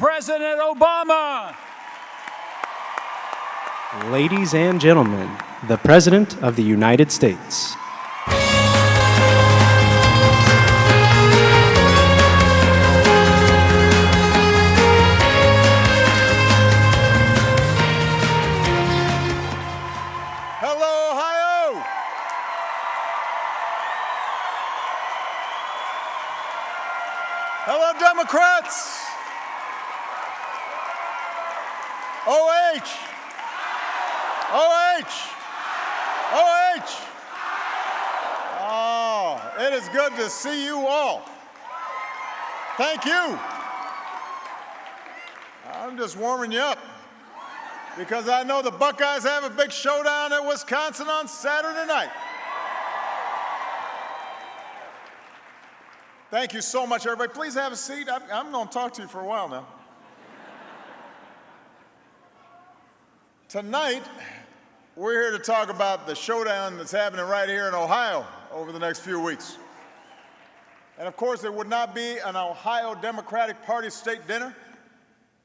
President Obama. Ladies and gentlemen, the President of the United States. Hello, Ohio! Hello, Democrats! OH! OH! OH! Oh, it is good to see you all. Thank you. I'm just warming you up because I know the Buckeyes have a big showdown at Wisconsin on Saturday night. Thank you so much, everybody. Please have a seat. I'm going to talk to you for a while now. Tonight, we're here to talk about the showdown that's happening right here in Ohio over the next few weeks. And of course, there would not be an Ohio Democratic Party state dinner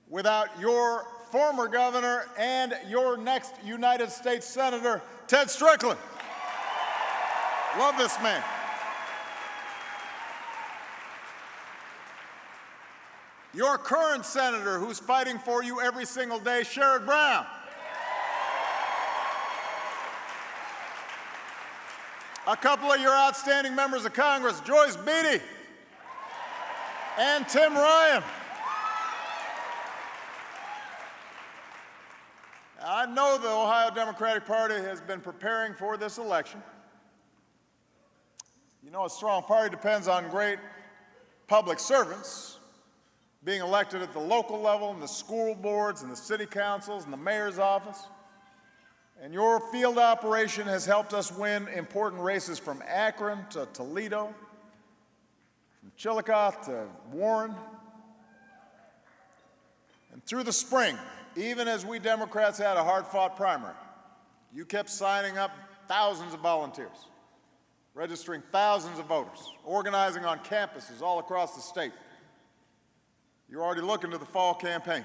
without your former governor and your next United States Senator, Ted Strickland. Love this man. Your current senator who's fighting for you every single day, Sherrod Brown. A couple of your outstanding members of Congress, Joyce Beatty and Tim Ryan. I know the Ohio Democratic Party has been preparing for this election. You know, a strong party depends on great public servants being elected at the local level, in the school boards, and the city councils, and the mayor's office. And your field operation has helped us win important races from Akron to Toledo, from Chillicothe to Warren. And through the spring, even as we Democrats had a hard-fought primary, you kept signing up thousands of volunteers, registering thousands of voters, organizing on campuses all across the state. You're already looking to the fall campaign.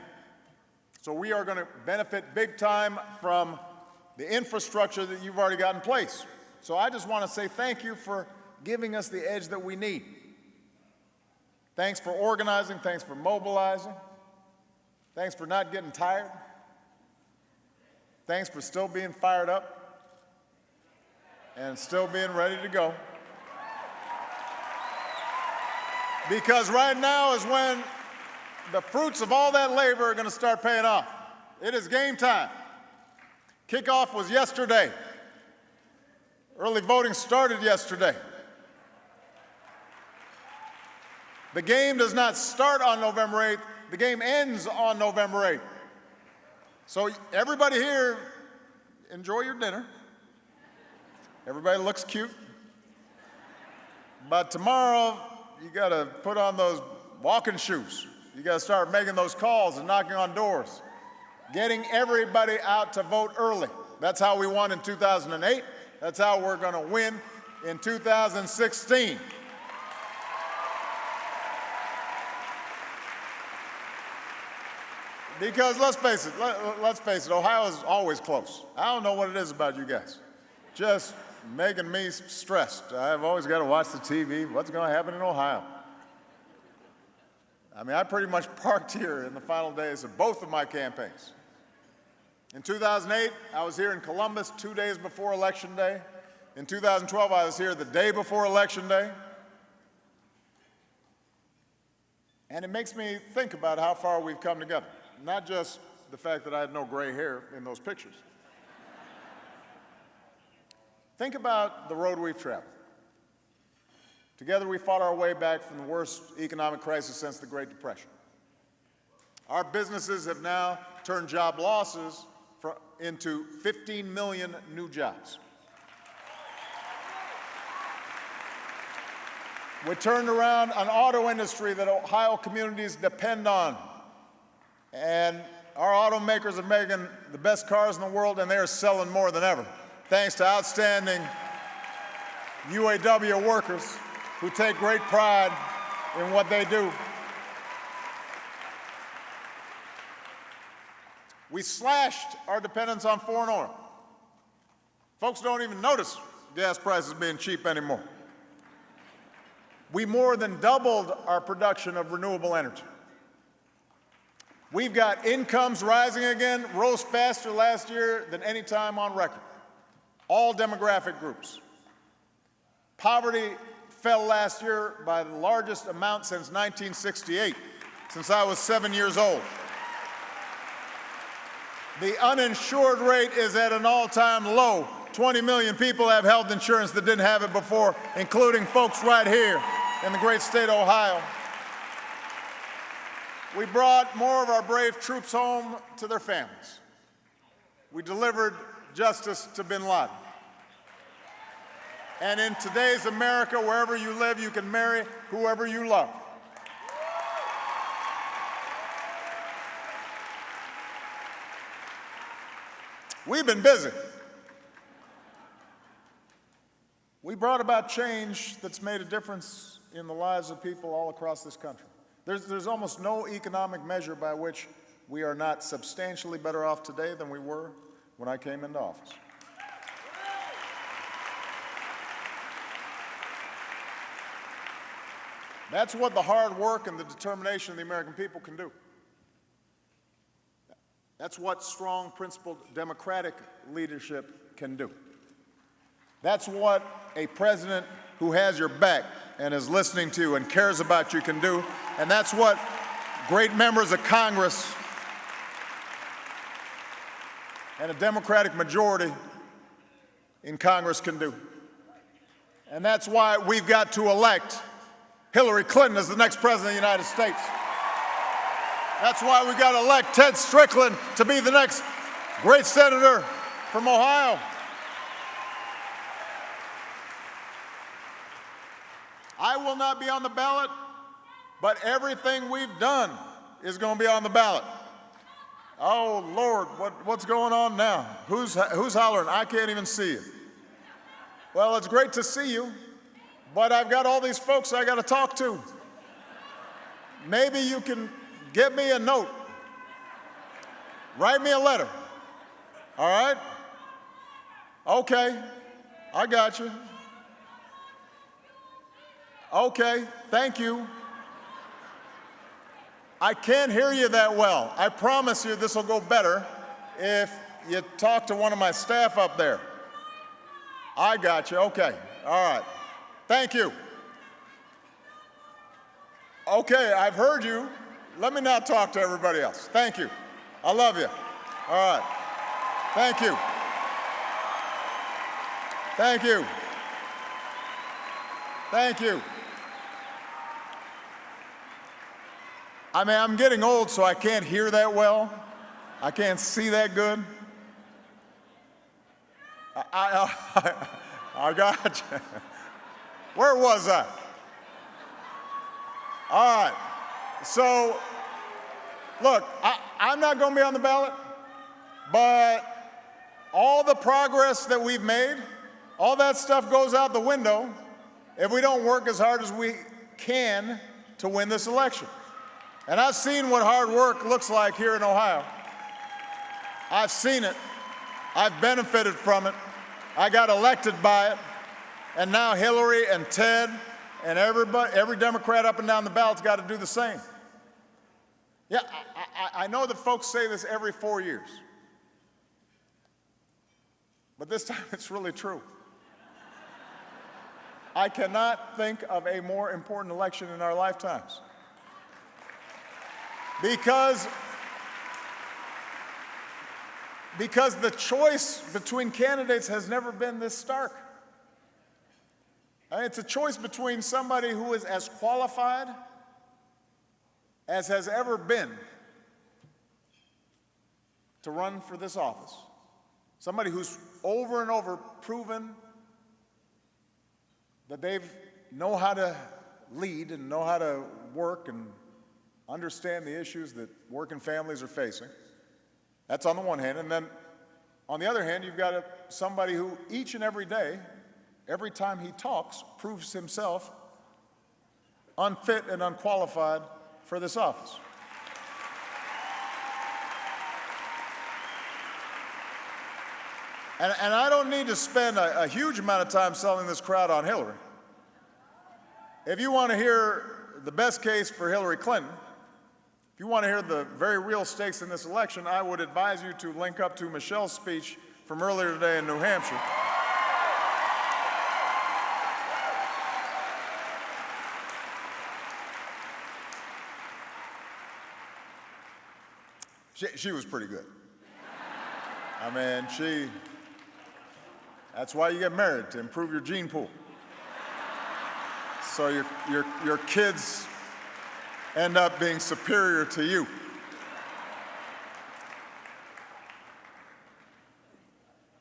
So we are going to benefit big time from the infrastructure that you've already got in place. So I just want to say thank you for giving us the edge that we need. Thanks for organizing, thanks for mobilizing, thanks for not getting tired, thanks for still being fired up and still being ready to go. Because right now is when the fruits of all that labor are going to start paying off. It is game time. Kickoff was yesterday. Early voting started yesterday. The game does not start on November 8th. The game ends on November 8th. So everybody here, enjoy your dinner. Everybody looks cute. But tomorrow, you got to put on those walking shoes. You got to start making those calls and knocking on doors. Getting everybody out to vote early. That's how we won in 2008. That's how we're going to win in 2016. Because let's face it, Ohio is always close. I don't know what it is about you guys. Just making me stressed. I've always got to watch the TV. What's going to happen in Ohio? I mean, I pretty much parked here in the final days of both of my campaigns. In 2008, I was here in Columbus 2 days before Election Day. In 2012, I was here the day before Election Day. And it makes me think about how far we've come together. Not just the fact that I had no gray hair in those pictures. Think about the road we've traveled. Together, we fought our way back from the worst economic crisis since the Great Depression. Our businesses have now turned job losses into 15 million new jobs. We turned around an auto industry that Ohio communities depend on. And our automakers are making the best cars in the world, and they are selling more than ever, thanks to outstanding UAW workers who take great pride in what they do. We slashed our dependence on foreign oil. Folks don't even notice gas prices being cheap anymore. We more than doubled our production of renewable energy. We've got incomes rising again, rose faster last year than any time on record. All demographic groups. Poverty fell last year by the largest amount since 1968, since I was 7 years old. The uninsured rate is at an all-time low. 20 million people have health insurance that didn't have it before, including folks right here in the great state of Ohio. We brought more of our brave troops home to their families. We delivered justice to bin Laden. And in today's America, wherever you live, you can marry whoever you love. We've been busy. We brought about change that's made a difference in the lives of people all across this country. There's almost no economic measure by which we are not substantially better off today than we were when I came into office. That's what the hard work and the determination of the American people can do. That's what strong, principled, democratic leadership can do. That's what a president who has your back and is listening to you and cares about you can do. And that's what great members of Congress and a Democratic majority in Congress can do. And that's why we've got to elect Hillary Clinton as the next president of the United States. That's why we've got to elect Ted Strickland to be the next great senator from Ohio. I will not be on the ballot, but everything we've done is going to be on the ballot. Oh, Lord, what's going on now? Who's hollering? I can't even see you. Well, it's great to see you, but I've got all these folks I got to talk to. Maybe you can give me a note. Write me a letter. All right? Okay, I got you. Okay, thank you. I can't hear you that well. I promise you this will go better if you talk to one of my staff up there. I got you, okay, all right. Thank you. Okay, I've heard you. Let me now talk to everybody else. Thank you. I love you. All right. Thank you. Thank you. Thank you. I mean, I'm getting old, so I can't hear that well. I can't see that good. I got you. Where was I? All right. So, look, I'm not going to be on the ballot, but all the progress that we've made, all that stuff goes out the window if we don't work as hard as we can to win this election. And I've seen what hard work looks like here in Ohio. I've seen it. I've benefited from it. I got elected by it. And now Hillary and Ted and every Democrat up and down the ballot's got to do the same. Yeah, I know that folks say this every 4 years. But this time it's really true. I cannot think of a more important election in our lifetimes. Because the choice between candidates has never been this stark. It's a choice between somebody who is as qualified as has ever been to run for this office. Somebody who's over and over proven that they know how to lead and know how to work and understand the issues that working families are facing. That's on the one hand. And then on the other hand, you've got somebody who each and every day, every time he talks, proves himself unfit and unqualified for this office. And I don't need to spend a huge amount of time selling this crowd on Hillary. If you want to hear the best case for Hillary Clinton, if you want to hear the very real stakes in this election, I would advise you to link up to Michelle's speech from earlier today in New Hampshire. She was pretty good. I mean, that's why you get married, to improve your gene pool. So your kids end up being superior to you.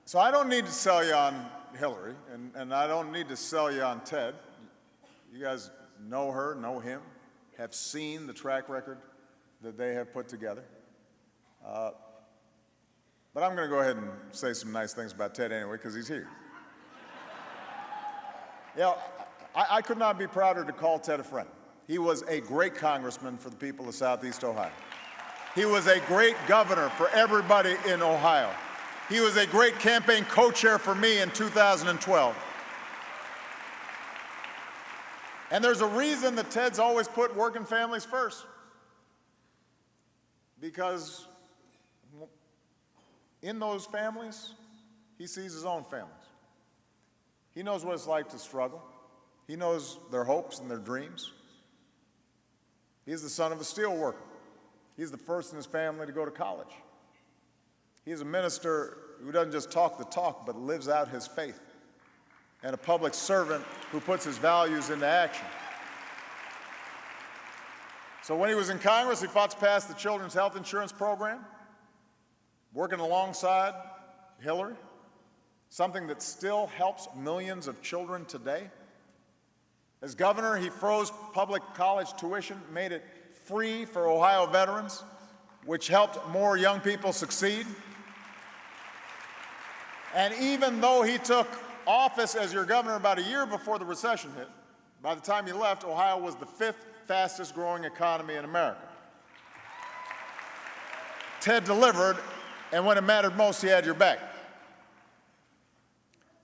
So I don't need to sell you on Hillary, and I don't need to sell you on Ted. You guys know her, know him, have seen the track record that they have put together. But I'm going to go ahead and say some nice things about Ted anyway, because he's here. I could not be prouder to call Ted a friend. He was a great congressman for the people of Southeast Ohio. He was a great governor for everybody in Ohio. He was a great campaign co-chair for me in 2012. And there's a reason that Ted's always put working families first. Because in those families, he sees his own families. He knows what it's like to struggle. He knows their hopes and their dreams. He's the son of a steel worker. He's the first in his family to go to college. He's a minister who doesn't just talk the talk, but lives out his faith, and a public servant who puts his values into action. So when he was in Congress, he fought to pass the Children's Health Insurance Program, working alongside Hillary, something that still helps millions of children today. As governor, he froze public college tuition, made it free for Ohio veterans, which helped more young people succeed. And even though he took office as your governor about a year before the recession hit, by the time he left, Ohio was the 5th fastest growing economy in America. Ted delivered, and when it mattered most, he had your back.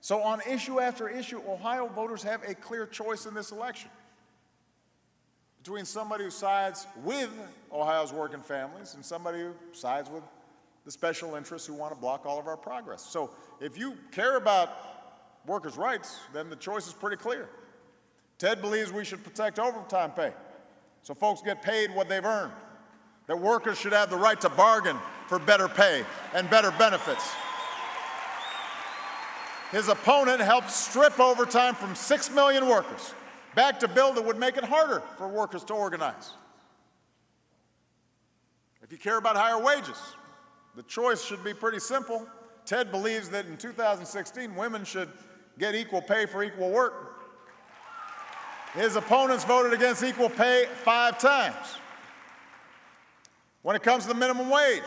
So on issue after issue, Ohio voters have a clear choice in this election between somebody who sides with Ohio's working families and somebody who sides with the special interests who want to block all of our progress. So if you care about workers' rights, then the choice is pretty clear. Ted believes we should protect overtime pay so folks get paid what they've earned, that workers should have the right to bargain for better pay and better benefits. His opponent helped strip overtime from 6 million workers, backed a bill that would make it harder for workers to organize. If you care about higher wages, the choice should be pretty simple. Ted believes that in 2016, women should get equal pay for equal work. His opponents voted against equal pay 5 times. When it comes to the minimum wage,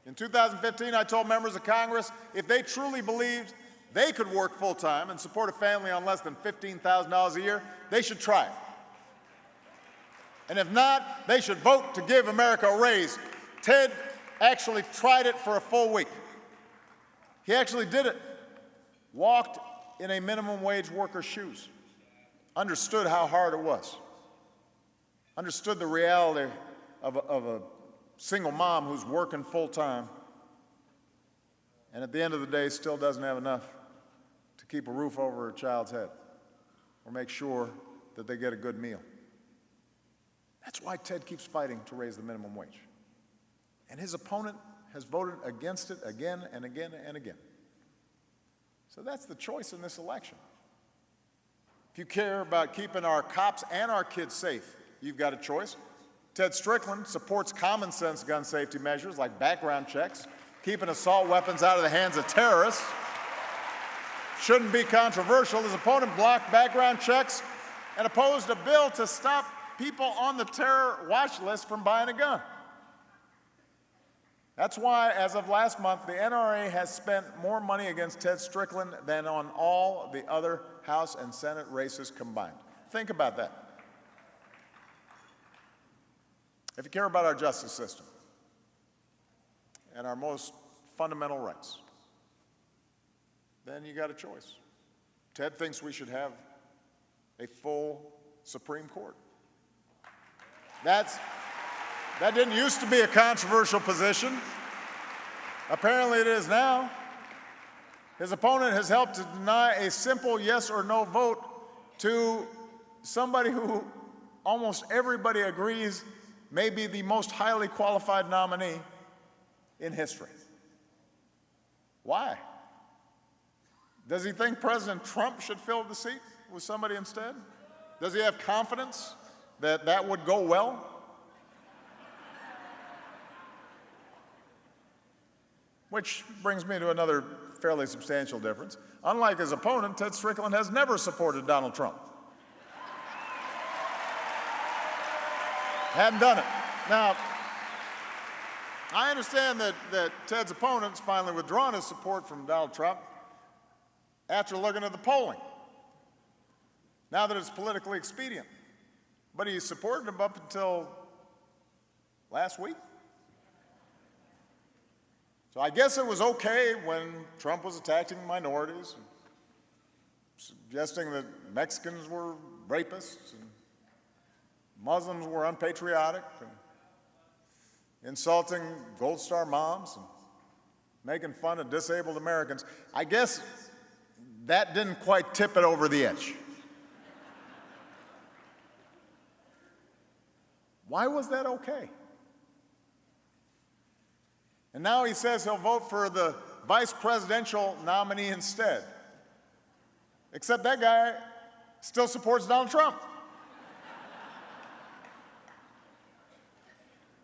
in 2015, I told members of Congress if they truly believed they could work full-time and support a family on less than $15,000 a year, they should try it. And if not, they should vote to give America a raise. Ted actually tried it for a full week. He actually did it. Walked in a minimum wage worker's shoes. Understood how hard it was. Understood the reality of a single mom who's working full-time and at the end of the day still doesn't have enough to keep a roof over her child's head or make sure that they get a good meal. That's why Ted keeps fighting to raise the minimum wage. And his opponent has voted against it again and again and again. So that's the choice in this election. If you care about keeping our cops and our kids safe, you've got a choice. Ted Strickland supports common sense gun safety measures like background checks, keeping assault weapons out of the hands of terrorists. Shouldn't be controversial. His opponent blocked background checks and opposed a bill to stop people on the terror watch list from buying a gun. That's why, as of last month, the NRA has spent more money against Ted Strickland than on all the other House and Senate races combined. Think about that. If you care about our justice system and our most fundamental rights, then you got a choice. Ted thinks we should have a full Supreme Court. That didn't used to be a controversial position. Apparently it is now. His opponent has helped to deny a simple yes or no vote to somebody who almost everybody agrees may be the most highly qualified nominee in history. Why? Does he think President Trump should fill the seat with somebody instead? Does he have confidence that that would go well? Which brings me to another fairly substantial difference. Unlike his opponent, Ted Strickland has never supported Donald Trump. Hadn't done it. Now, I understand that Ted's opponent's finally withdrawn his support from Donald Trump after looking at the polling, now that it's politically expedient. But he supported him up until last week. So I guess it was okay when Trump was attacking minorities, and suggesting that Mexicans were rapists, and Muslims were unpatriotic, and insulting Gold Star moms, and making fun of disabled Americans. I guess that didn't quite tip it over the edge. Why was that okay? And now he says he'll vote for the vice presidential nominee instead. Except that guy still supports Donald Trump.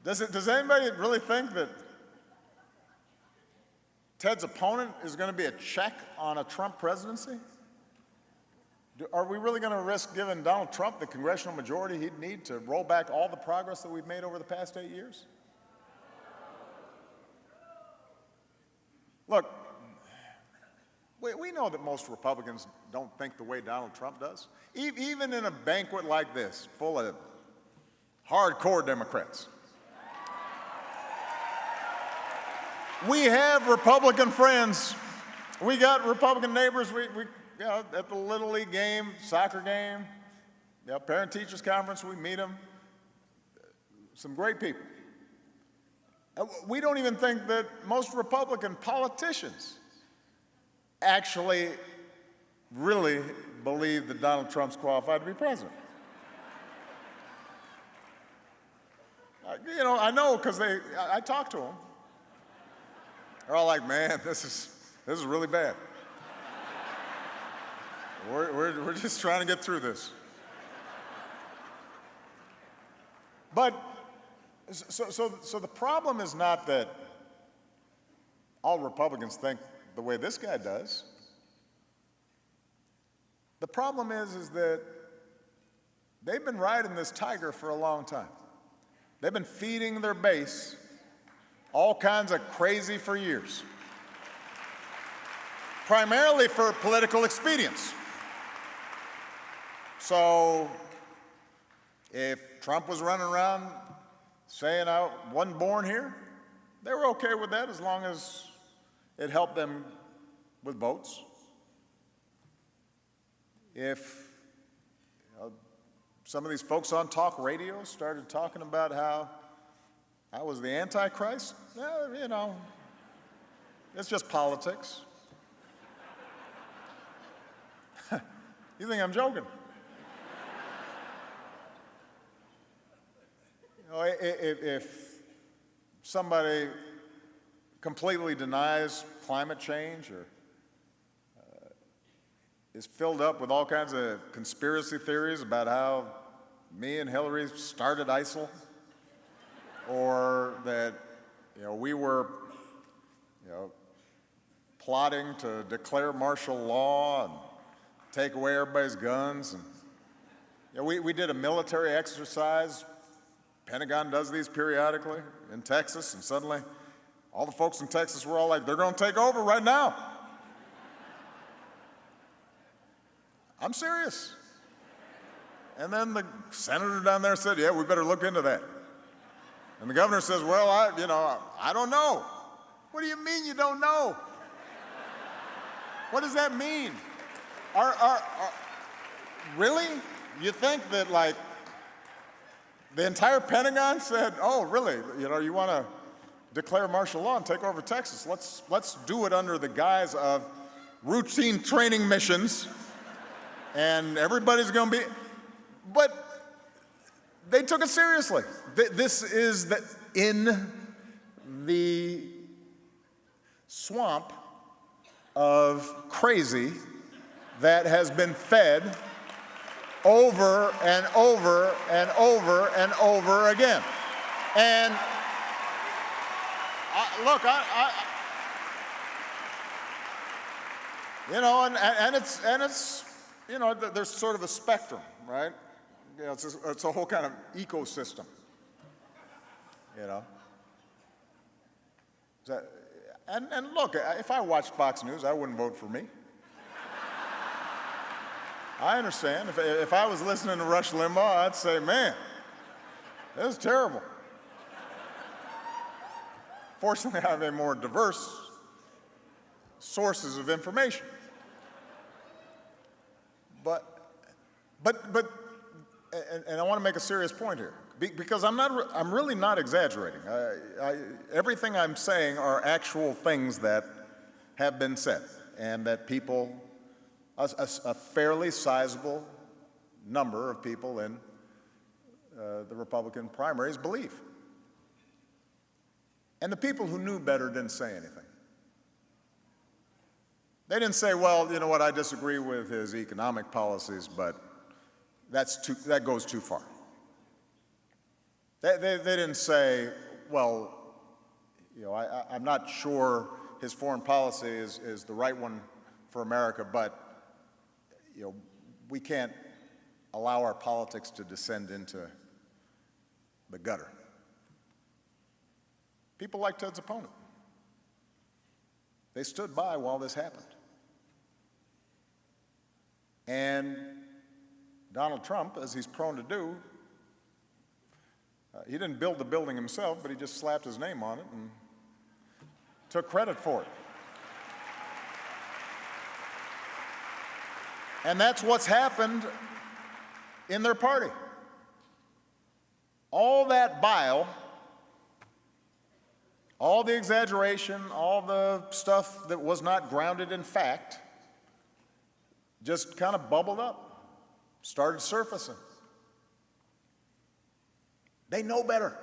Does anybody really think that Ted's opponent is going to be a check on a Trump presidency? Are we really going to risk giving Donald Trump the congressional majority he'd need to roll back all the progress that we've made over the past 8 years? Look, we know that most Republicans don't think the way Donald Trump does. Even in a banquet like this, full of hardcore Democrats. We have Republican friends. We got Republican neighbors. We at the Little League game, soccer game, parent-teachers conference, we meet them. Some great people. We don't even think that most Republican politicians actually really believe that Donald Trump's qualified to be president. I know because I talk to them. They're all like, man, this is really bad. We're just trying to get through this. But so the problem is not that all Republicans think the way this guy does. The problem is that they've been riding this tiger for a long time. They've been feeding their base all kinds of crazy for years, primarily for political expedience. So if Trump was running around saying I wasn't born here, they were okay with that as long as it helped them with votes. If some of these folks on talk radio started talking about how I was the Antichrist, it's just politics. You think I'm joking? If somebody completely denies climate change or is filled up with all kinds of conspiracy theories about how me and Hillary started ISIL, or that we were plotting to declare martial law and take away everybody's guns, and we did a military exercise. Pentagon does these periodically in Texas, and suddenly all the folks in Texas were all like, they're going to take over right now. I'm serious. And then the senator down there said, yeah, we better look into that. And the governor says, well, I don't know. What do you mean you don't know? What does that mean? Really? You think that, like, the entire Pentagon said, oh, really, you want to declare martial law and take over Texas? Let's do it under the guise of routine training missions, and everybody's going to be... But they took it seriously. This is in the swamp of crazy that has been fed over and over and over and over again. And look, it's there's sort of a spectrum, right? It's a whole kind of ecosystem, And look, if I watched Fox News, I wouldn't vote for me. I understand. If I was listening to Rush Limbaugh, I'd say, man, this is terrible. Fortunately, I have a more diverse sources of information. But I want to make a serious point here, because I'm really not exaggerating. Everything I'm saying are actual things that have been said, and that people, a fairly sizable number of people in the Republican primaries believe. And the people who knew better didn't say anything. They didn't say, well, you know what, I disagree with his economic policies, but that goes too far. They didn't say, well, I'm not sure his foreign policy is the right one for America, but we can't allow our politics to descend into the gutter. People like Ted's opponent. They stood by while this happened. And Donald Trump, as he's prone to do, he didn't build the building himself, but he just slapped his name on it and took credit for it. And that's what's happened in their party. All that bile, all the exaggeration, all the stuff that was not grounded in fact, just kind of bubbled up, started surfacing. They know better,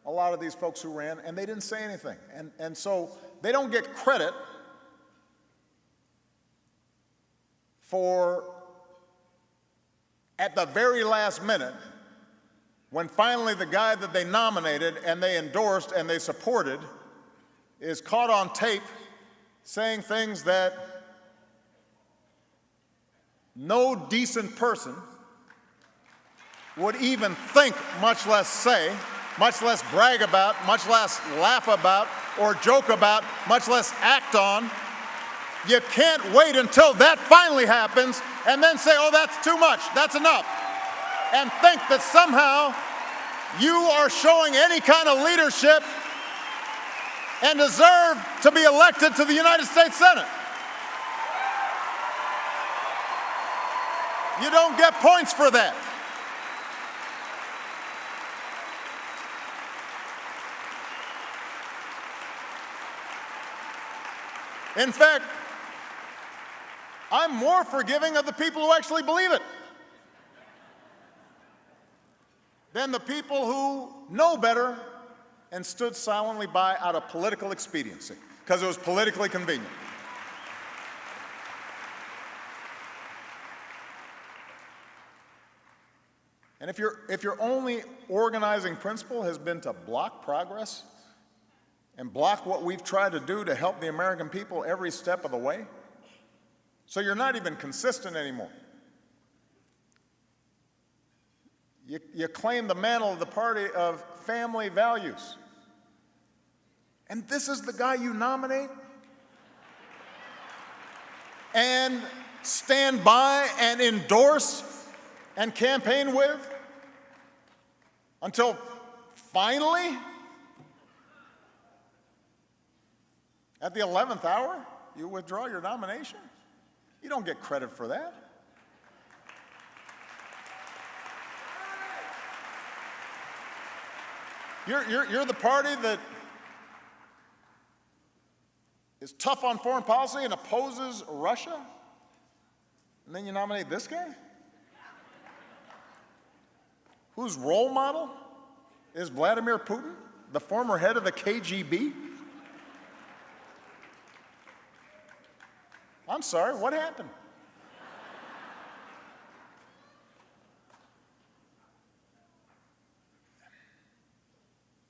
a lot of these folks who ran, and they didn't say anything. And so they don't get credit for, at the very last minute, when finally the guy that they nominated and they endorsed and they supported is caught on tape saying things that no decent person would even think, much less say, much less brag about, much less laugh about or joke about, much less act on. You can't wait until that finally happens and then say, oh, that's too much, that's enough, and think that somehow you are showing any kind of leadership and deserve to be elected to the United States Senate. You don't get points for that. In fact, I'm more forgiving of the people who actually believe it than the people who know better and stood silently by out of political expediency, because it was politically convenient. And if your only organizing principle has been to block progress and block what we've tried to do to help the American people every step of the way, so you're not even consistent anymore. You claim the mantle of the party of family values. And this is the guy you nominate and stand by and endorse and campaign with until finally, at the 11th hour, you withdraw your nomination? You don't get credit for that. You're the party that is tough on foreign policy and opposes Russia, and then you nominate this guy? Whose role model is Vladimir Putin, the former head of the KGB? I'm sorry, what happened?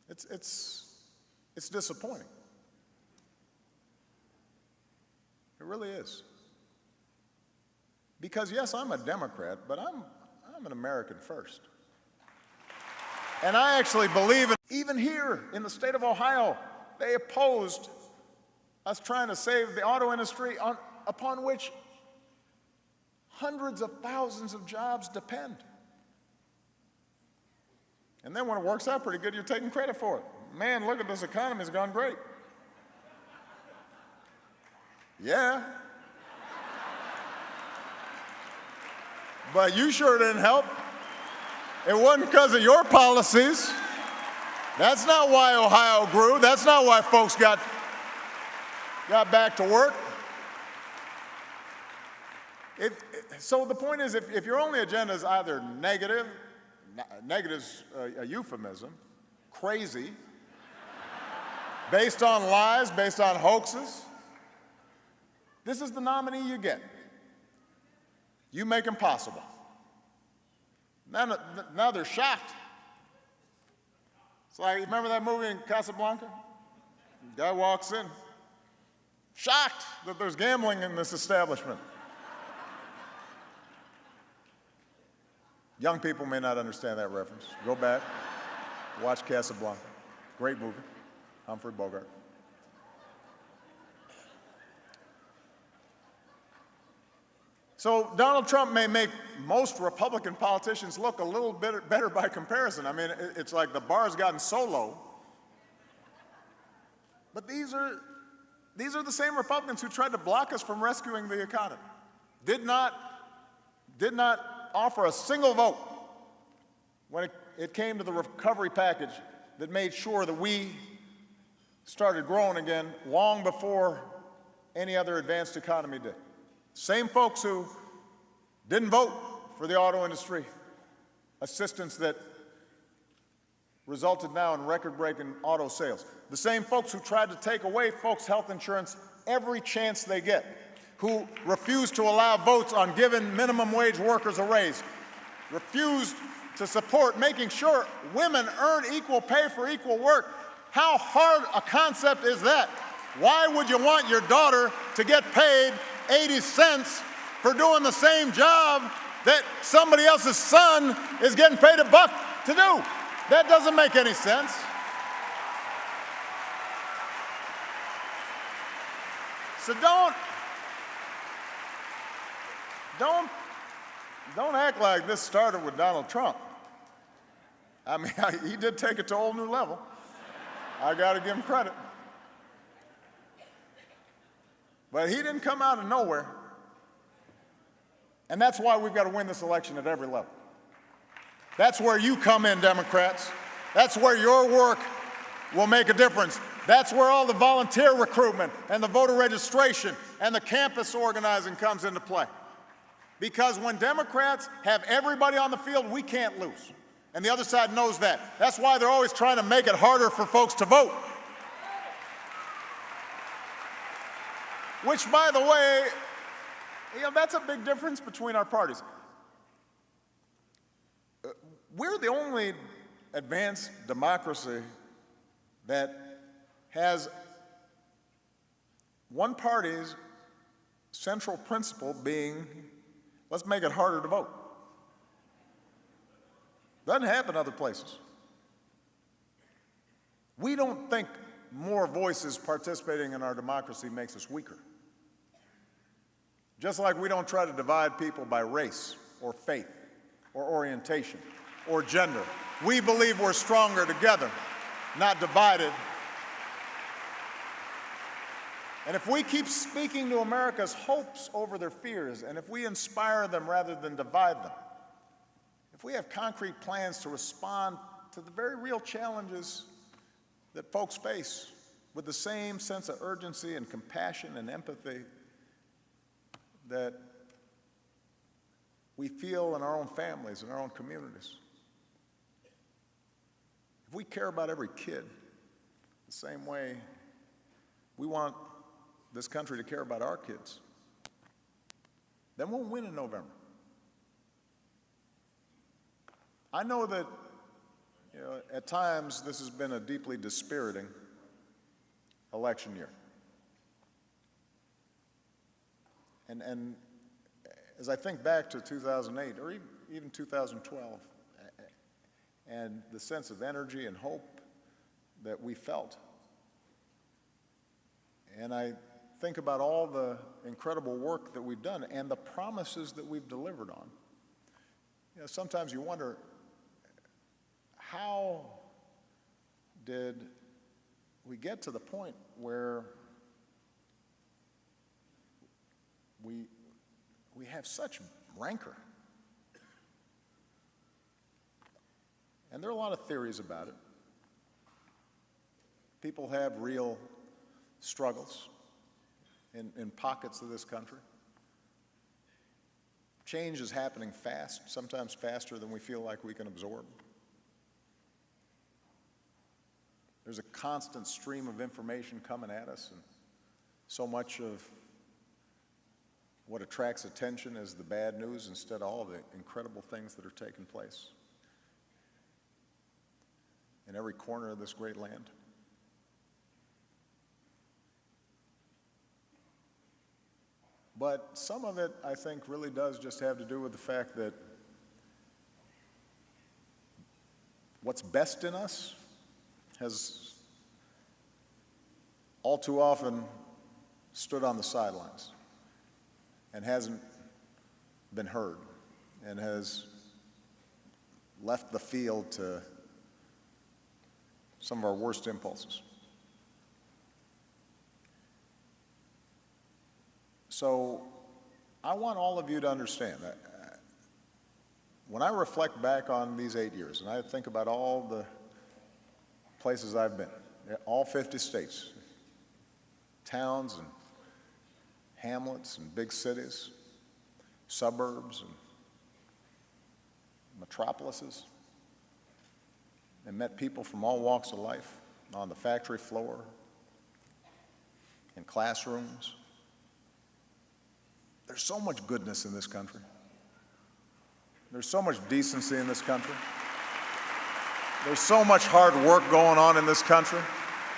It's disappointing. It really is. Because yes, I'm a Democrat, but I'm an American first. And I actually believe in, even here in the state of Ohio, they opposed us trying to save the auto industry upon which hundreds of thousands of jobs depend. And then when it works out pretty good, you're taking credit for it. Man, look at this economy, it's gone great. Yeah. But you sure didn't help. It wasn't because of your policies. That's not why Ohio grew. That's not why folks got back to work. So the point is, if your only agenda is either negative, negative's a euphemism, crazy, based on lies, based on hoaxes, this is the nominee you get. You make him possible. Now they're shocked. It's like, you remember that movie in Casablanca? The guy walks in, shocked that there's gambling in this establishment. Young people may not understand that reference. Go back, watch Casablanca. Great movie, Humphrey Bogart. So Donald Trump may make most Republican politicians look a little bit better by comparison. I mean, it's like the bar's gotten so low. But these are the same Republicans who tried to block us from rescuing the economy. Did not offer a single vote when it came to the recovery package that made sure that we started growing again long before any other advanced economy did. Same folks who didn't vote for the auto industry assistance that resulted now in record-breaking auto sales. The same folks who tried to take away folks' health insurance every chance they get, who refused to allow votes on giving minimum wage workers a raise, refused to support making sure women earn equal pay for equal work. How hard a concept is that? Why would you want your daughter to get paid 80 cents for doing the same job that somebody else's son is getting paid $1 to do? That doesn't make any sense. So don't act like this started with Donald Trump. I mean, he did take it to a whole new level. I got to give him credit. But he didn't come out of nowhere. And that's why we've got to win this election at every level. That's where you come in, Democrats. That's where your work will make a difference. That's where all the volunteer recruitment and the voter registration and the campus organizing comes into play. Because when Democrats have everybody on the field, we can't lose. And the other side knows that. That's why they're always trying to make it harder for folks to vote. Which, by the way, that's a big difference between our parties. We're the only advanced democracy that has one party's central principle being, let's make it harder to vote. Doesn't happen other places. We don't think more voices participating in our democracy makes us weaker. Just like we don't try to divide people by race or faith or orientation or gender. We believe we're stronger together, not divided. And if we keep speaking to America's hopes over their fears, and if we inspire them rather than divide them, if we have concrete plans to respond to the very real challenges that folks face with the same sense of urgency and compassion and empathy that we feel in our own families and our own communities, if we care about every kid the same way we want this country to care about our kids, then we'll win in November. I know that, at times this has been a deeply dispiriting election year. And as I think back to 2008 or even 2012, and the sense of energy and hope that we felt, and I think about all the incredible work that we've done and the promises that we've delivered on, sometimes you wonder, how did we get to the point where we have such rancor? And there are a lot of theories about it. People have real struggles in pockets of this country. Change is happening fast, sometimes faster than we feel like we can absorb. There's a constant stream of information coming at us, and so much of what attracts attention is the bad news instead of all the incredible things that are taking place in every corner of this great land. But some of it, I think, really does just have to do with the fact that what's best in us has all too often stood on the sidelines and hasn't been heard and has left the field to some of our worst impulses. So I want all of you to understand that when I reflect back on these 8 years and I think about all the places I've been, all 50 states, towns and hamlets and big cities, suburbs and metropolises, and met people from all walks of life on the factory floor, in classrooms. There's so much goodness in this country. There's so much decency in this country. There's so much hard work going on in this country.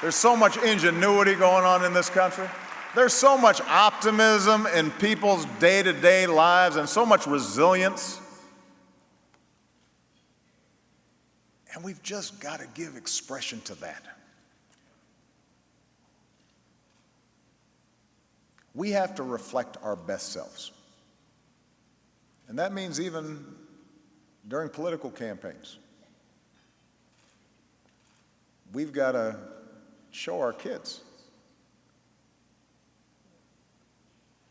There's so much ingenuity going on in this country. There's so much optimism in people's day-to-day lives and so much resilience. And we've just got to give expression to that. We have to reflect our best selves. And that means even during political campaigns. We've got to show our kids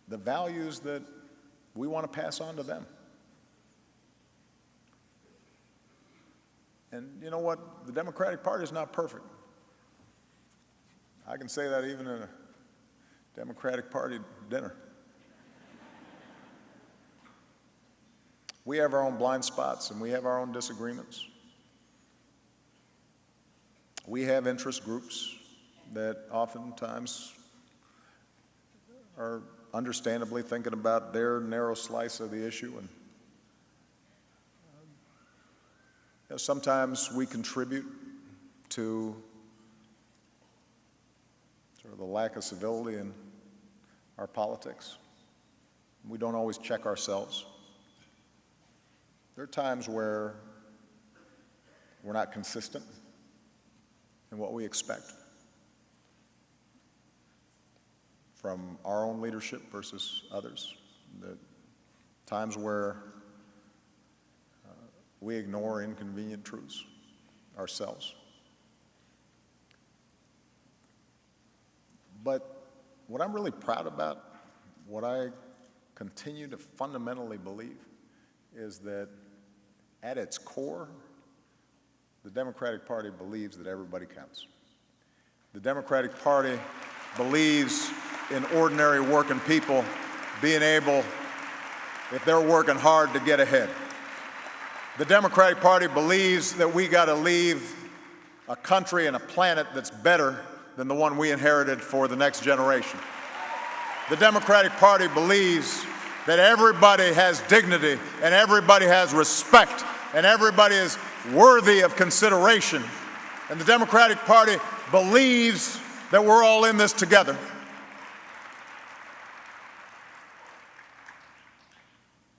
the values that we want to pass on to them. And you know what? The Democratic Party is not perfect. I can say that even in a Democratic Party dinner. We have our own blind spots and we have our own disagreements. We have interest groups that oftentimes are understandably thinking about their narrow slice of the issue, and sometimes we contribute to sort of the lack of civility in our politics. We don't always check ourselves. There are times where we're not consistent in what we expect from our own leadership versus others. The times where we ignore inconvenient truths ourselves. But what I'm really proud about, what I continue to fundamentally believe, is that at its core, the Democratic Party believes that everybody counts. The Democratic Party believes in ordinary working people being able, if they're working hard, to get ahead. The Democratic Party believes that we got to leave a country and a planet that's better than the one we inherited for the next generation. The Democratic Party believes that everybody has dignity and everybody has respect and everybody is worthy of consideration. And the Democratic Party believes that we're all in this together.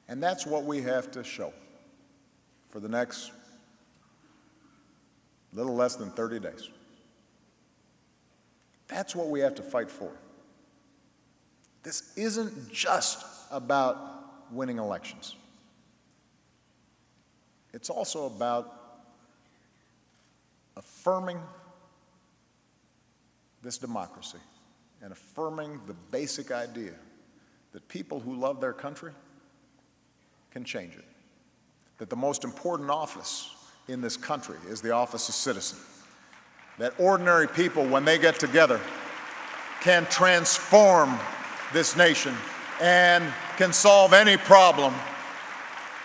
And that's what we have to show for the next little less than 30 days. That's what we have to fight for. This isn't just about winning elections. It's also about affirming this democracy and affirming the basic idea that people who love their country can change it. That the most important office in this country is the office of citizen. That ordinary people, when they get together, can transform this nation and can solve any problem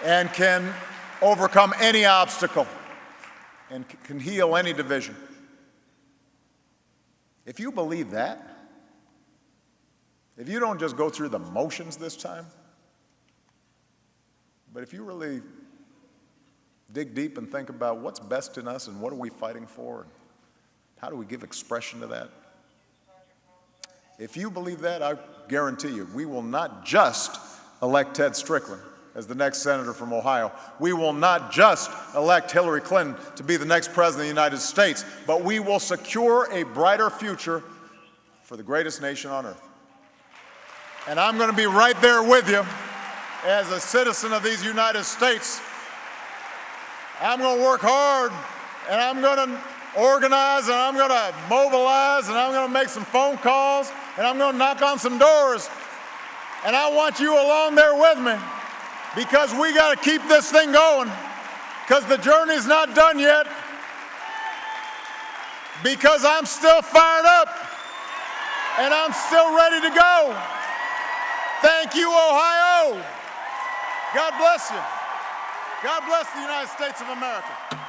and can overcome any obstacle and can heal any division. If you believe that, if you don't just go through the motions this time, but if you really dig deep and think about what's best in us and what are we fighting for, and how do we give expression to that? If you believe that, I guarantee you, we will not just elect Ted Strickland as the next senator from Ohio. We will not just elect Hillary Clinton to be the next president of the United States, but we will secure a brighter future for the greatest nation on earth. And I'm going to be right there with you as a citizen of these United States. I'm going to work hard, and I'm going to organize, and I'm going to mobilize, and I'm going to make some phone calls, and I'm going to knock on some doors. And I want you along there with me, because we got to keep this thing going, because the journey's not done yet, because I'm still fired up, and I'm still ready to go. Thank you, Ohio. God bless you. God bless the United States of America.